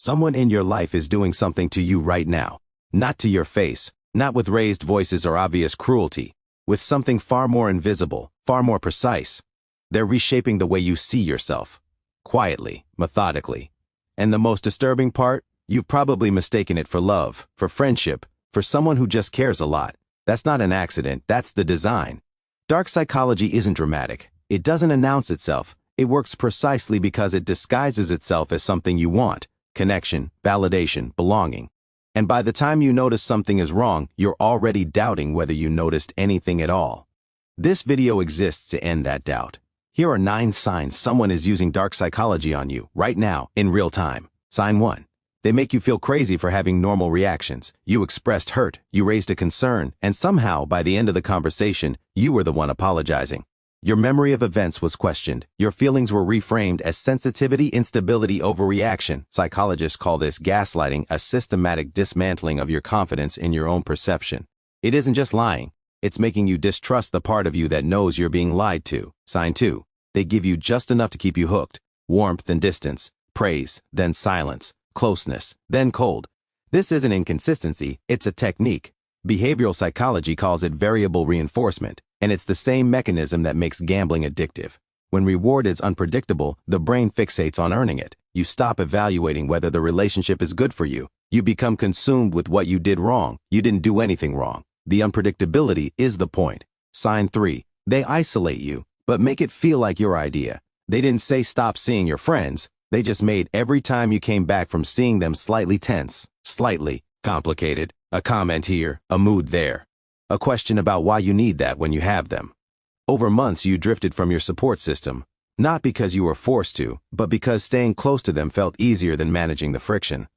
Someone in your life is doing something to you right now. Not to your face, not with raised voices or obvious cruelty, with something far more invisible, far more precise. They're reshaping the way you see yourself. Quietly, methodically. And the most disturbing part? You've probably mistaken it for love, for friendship, for someone who just cares a lot. That's not an accident, that's the design. Dark psychology isn't dramatic. It doesn't announce itself. It works precisely because it disguises itself as something you want: connection, validation, belonging. And by the time you notice something is wrong, you're already doubting whether you noticed anything at all. This video exists to end that doubt. Here are 9 signs someone is using dark psychology on you, right now, in real time. Sign 1. They make you feel crazy for having normal reactions. You expressed hurt, you raised a concern, and somehow, by the end of the conversation, you were the one apologizing. Your memory of events was questioned. Your feelings were reframed as sensitivity, instability, overreaction. Psychologists call this gaslighting, a systematic dismantling of your confidence in your own perception. It isn't just lying. It's making you distrust the part of you that knows you're being lied to. Sign 2. They give you just enough to keep you hooked. Warmth and distance. Praise, then silence. Closeness, then cold. This isn't inconsistency, it's a technique. Behavioral psychology calls it variable reinforcement, and it's the same mechanism that makes gambling addictive. When reward is unpredictable, the brain fixates on earning it. You stop evaluating whether the relationship is good for you. You become consumed with what you did wrong. You didn't do anything wrong. The unpredictability is the point. Sign 3. They isolate you, but make it feel like your idea. They didn't say stop seeing your friends. They just made every time you came back from seeing them slightly tense, slightly complicated, a comment here, a mood there, a question about why you need that when you have them. Over months you drifted from your support system, not because you were forced to, but because staying close to them felt easier than managing the friction.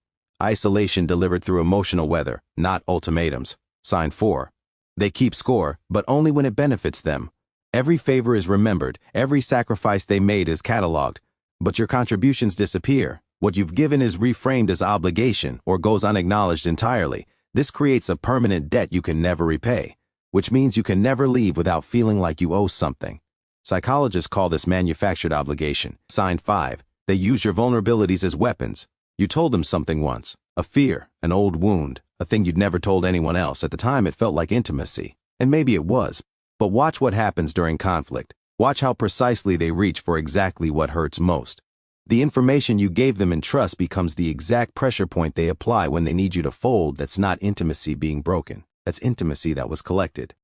Isolation delivered through emotional weather, not ultimatums. Sign 4. They keep score, but only when it benefits them. Every favor is remembered, every sacrifice they made is cataloged. But your contributions disappear. What you've given is reframed as obligation or goes unacknowledged entirely. This creates a permanent debt you can never repay, which means you can never leave without feeling like you owe something. Psychologists call this manufactured obligation. Sign 5. They use your vulnerabilities as weapons. You told them something once, a fear, an old wound, a thing you'd never told anyone else. At the time it felt like intimacy, and maybe it was. But watch what happens during conflict. Watch how precisely they reach for exactly what hurts most. The information you gave them in trust becomes the exact pressure point they apply when they need you to fold. That's not intimacy being broken. That's intimacy that was collected.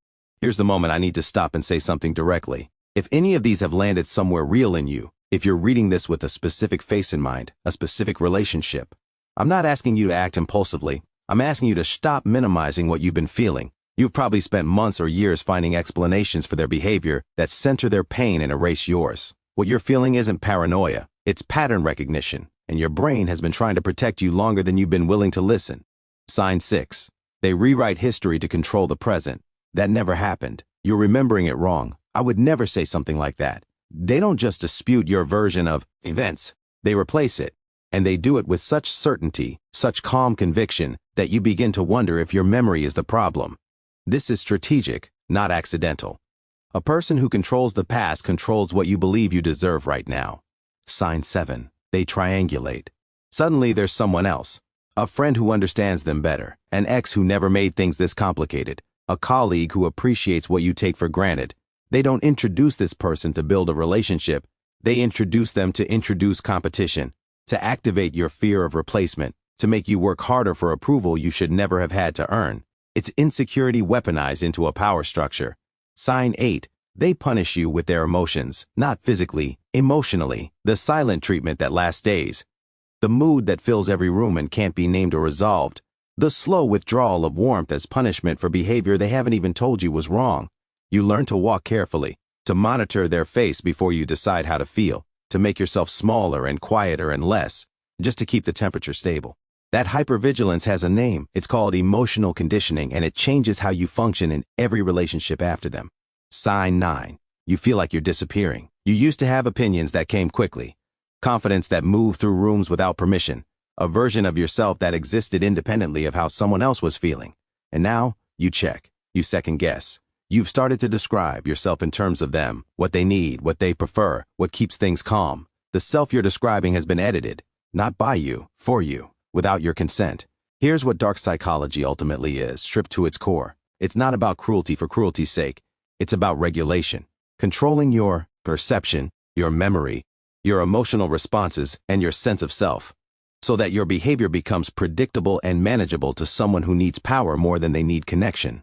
Here's the moment I need to stop and say something directly. If any of these have landed somewhere real in you, if you're reading this with a specific face in mind, a specific relationship, I'm not asking you to act impulsively. I'm asking you to stop minimizing what you've been feeling. You've probably spent months or years finding explanations for their behavior that center their pain and erase yours. What you're feeling isn't paranoia, it's pattern recognition, and your brain has been trying to protect you longer than you've been willing to listen. Sign 6. They rewrite history to control the present. That never happened. You're remembering it wrong. I would never say something like that. They don't just dispute your version of events, they replace it. And they do it with such certainty, such calm conviction, that you begin to wonder if your memory is the problem. This is strategic, not accidental. A person who controls the past controls what you believe you deserve right now. Sign 7. They triangulate. Suddenly there's someone else. A friend who understands them better. An ex who never made things this complicated. A colleague who appreciates what you take for granted. They don't introduce this person to build a relationship. They introduce them to introduce competition, to activate your fear of replacement, to make you work harder for approval you should never have had to earn. It's insecurity weaponized into a power structure. Sign 8. They punish you with their emotions, not physically, emotionally. The silent treatment that lasts days. The mood that fills every room and can't be named or resolved. The slow withdrawal of warmth as punishment for behavior they haven't even told you was wrong. You learn to walk carefully, to monitor their face before you decide how to feel, to make yourself smaller and quieter and less, just to keep the temperature stable. That hypervigilance has a name. It's called emotional conditioning, and it changes how you function in every relationship after them. Sign 9. You feel like you're disappearing. You used to have opinions that came quickly, confidence that moved through rooms without permission, a version of yourself that existed independently of how someone else was feeling. And now, you check, you second guess. You've started to describe yourself in terms of them, what they need, what they prefer, what keeps things calm. The self you're describing has been edited. not by you, for you, without your consent. Here's what dark psychology ultimately is, stripped to its core. It's not about cruelty for cruelty's sake. It's about regulation, controlling your perception, your memory, your emotional responses, and your sense of self, so that your behavior becomes predictable and manageable to someone who needs power more than they need connection.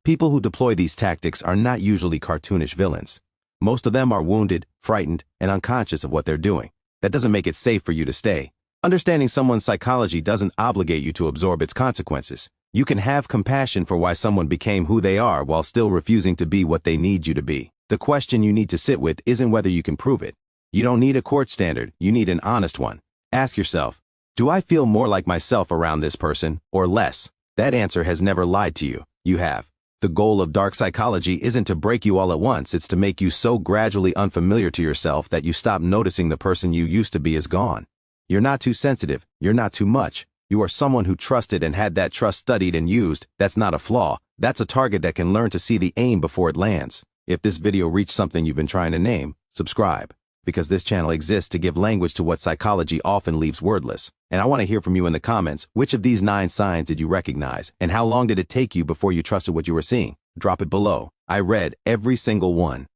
People who deploy these tactics are not usually cartoonish villains. Most of them are wounded, frightened, and unconscious of what they're doing. That doesn't make it safe for you to stay. Understanding someone's psychology doesn't obligate you to absorb its consequences. You can have compassion for why someone became who they are while still refusing to be what they need you to be. The question you need to sit with isn't whether you can prove it. You don't need a court standard, you need an honest one. Ask yourself, do I feel more like myself around this person, or less? That answer has never lied to you. You have. The goal of dark psychology isn't to break you all at once, it's to make you so gradually unfamiliar to yourself that you stop noticing the person you used to be is gone. You're not too sensitive, you're not too much. You are someone who trusted and had that trust studied and used. That's not a flaw. That's a target that can learn to see the aim before it lands. If this video reached something you've been trying to name, subscribe. Because this channel exists to give language to what psychology often leaves wordless. And I want to hear from you in the comments, which of these 9 signs did you recognize, and how long did it take you before you trusted what you were seeing? Drop it below. I read every single one.